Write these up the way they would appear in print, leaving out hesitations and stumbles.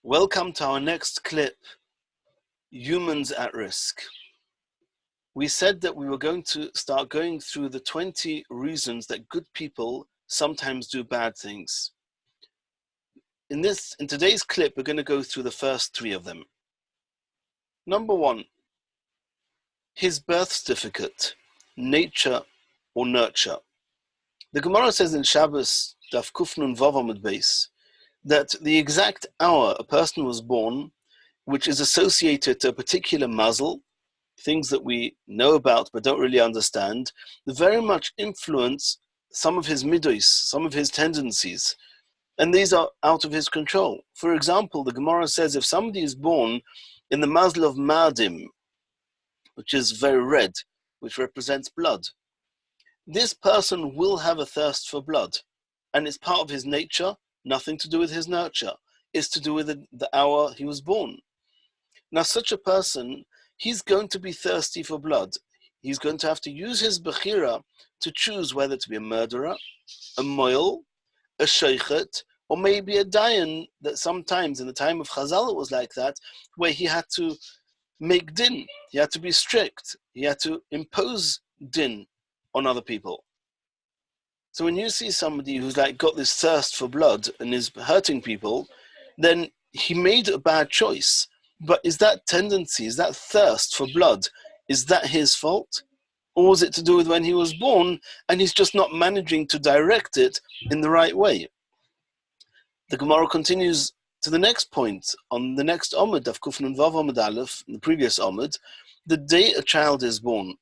Welcome to our next clip, Humans at Risk. We said that we were going to start going through the 20 reasons that good people sometimes do bad things. In today's clip, we're going to go through the first 3 of them. Number 1, his birth certificate, nature or nurture. The Gemoro says in Shabbos, Daf Kuf Nun Vav Amud Beis, that the exact hour a person was born, which is associated to a particular mazel, things that we know about but don't really understand, very much influence some of his midos, some of his tendencies, and these are out of his control. For example, the Gemara says if somebody is born in the mazel of Maadim, which is very red, which represents blood, this person will have a thirst for blood, and it's part of his nature, nothing to do with his nurture. It's to do with the hour he was born. Now, such a person, he's going to be thirsty for blood. He's going to have to use his bechira to choose whether to be a murderer, a mohel, a shochet, or maybe a dayan, that sometimes in the time of Arizal it was like that, where he had to make din, he had to be strict, he had to impose din on other people. So when you see somebody who's got this thirst for blood and is hurting people, then he made a bad choice. But is that tendency, is that thirst for blood, is that his fault? Or was it to do with when he was born and he's just not managing to direct it in the right way? The Gemoro continues to the next point on the next Amud, Daf Kuf Nun Vav Amud Aleph, the previous Amud, the day a child is born.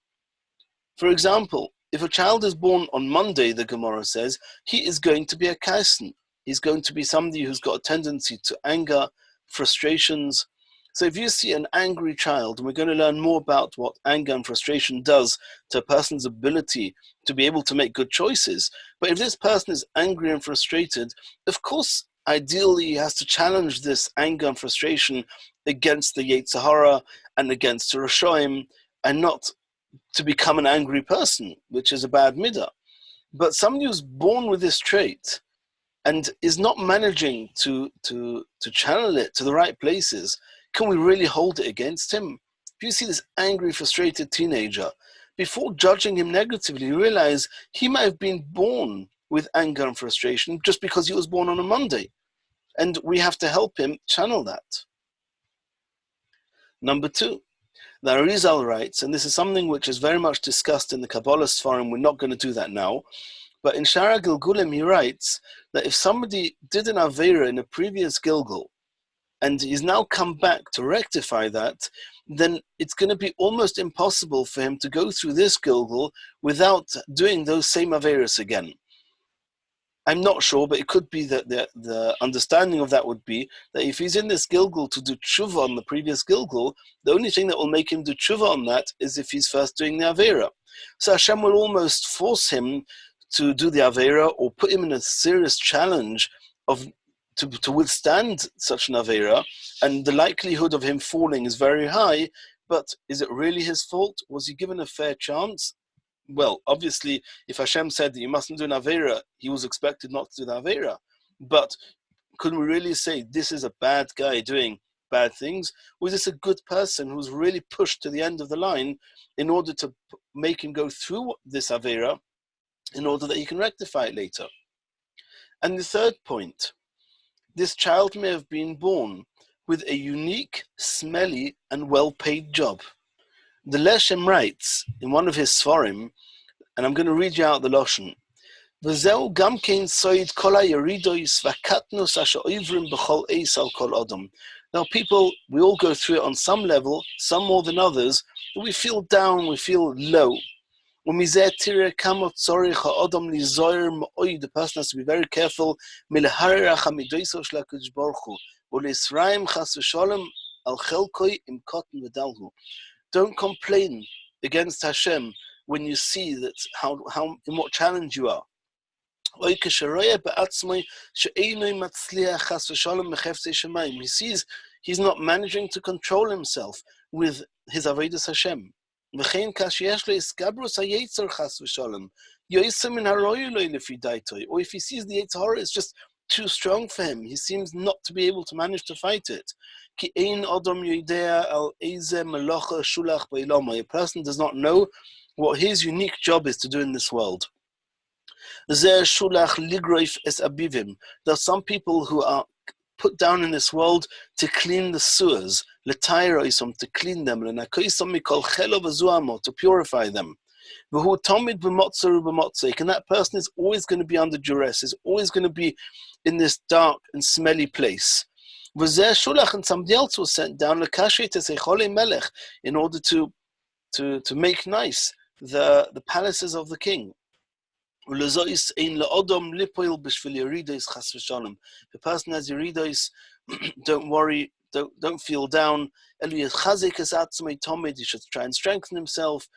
For example, if a child is born on Monday, the Gemara says, he is going to be a ka'asan. He's going to be somebody who's got a tendency to anger, frustrations. So if you see an angry child, and we're going to learn more about what anger and frustration does to a person's ability to be able to make good choices. But if this person is angry and frustrated, of course, ideally he has to challenge this anger and frustration against the HAR and against the Leshem, and not to become an angry person, which is a bad midah. But somebody who's born with this trait and is not managing to channel it to the right places, can we really hold it against him? If you see this angry, frustrated teenager, before judging him negatively, you realize he might have been born with anger and frustration just because he was born on a Monday. And we have to help him channel that. Number 2, the Arizal writes, and this is something which is very much discussed in the Kabbalah Forum, we're not going to do that now, but in Shar Hagilgulim he writes that if somebody did an avairah in a previous gilgul, and he's now come back to rectify that, then it's going to be almost impossible for him to go through this gilgul without doing those same avairahs again. I'm not sure, but it could be that the understanding of that would be that if he's in this gilgul to do teshuva on the previous gilgul, the only thing that will make him do teshuva on that is if he's first doing the avairah. So Hashem will almost force him to do the avairah or put him in a serious challenge to withstand such an avairah, and the likelihood of him falling is very high. But is it really his fault? Was he given a fair chance? Well, obviously, if Hashem said that you mustn't do an avairah, he was expected not to do the avairah. But could we really say this is a bad guy doing bad things? Or is this a good person who's really pushed to the end of the line in order to make him go through this avairah in order that he can rectify it later? And the third point, this child may have been born with a unique, smelly, and well-paid job. The Leshem writes in one of his Sfarim, and I'm going to read you out the Leshem. V'zeu gam kein soid kol ha'yeridos v'katnos asher oivrim b'chol eis al kol adam. Now people, we all go through it on some level, some more than others, but we feel down, we feel low. The person has to be very careful. Don't complain against Hashem when you see that how in what challenge you are. He sees he's not managing to control himself with his avodas Hashem. Or if he sees the HAR is just too strong for him. He seems not to be able to manage to fight it. A person does not know what his unique job is to do in this world. There are some people who are put down in this world to clean the sewers, to clean them, to purify them. And that person is always going to be under duress, is always going to be in this dark and smelly place. And somebody else was sent down in order to make nice the palaces of the king. The person has yeridos, don't worry, don't feel down. He should try and strengthen himself.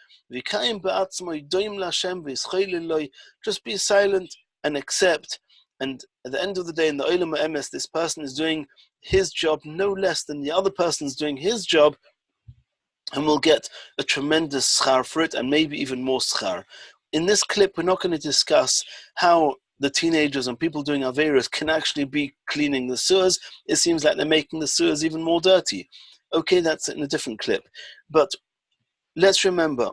Just be silent and accept. And at the end of the day, in the Olam Emes, this person is doing his job no less than the other person is doing his job, and will get a tremendous schar for it, and maybe even more schar. In this clip, we're not going to discuss how the teenagers and people doing avairahs can actually be cleaning the sewers. It seems like they're making the sewers even more dirty. Okay, that's in a different clip. But let's remember,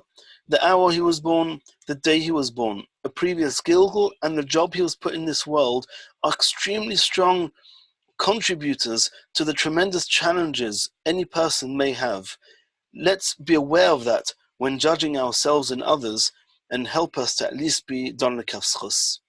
the hour he was born, the day he was born, a previous gilgul, and the job he was put in this world are extremely strong contributors to the tremendous challenges any person may have. Let's be aware of that when judging ourselves and others, and help us to at least be don lekaf zchus.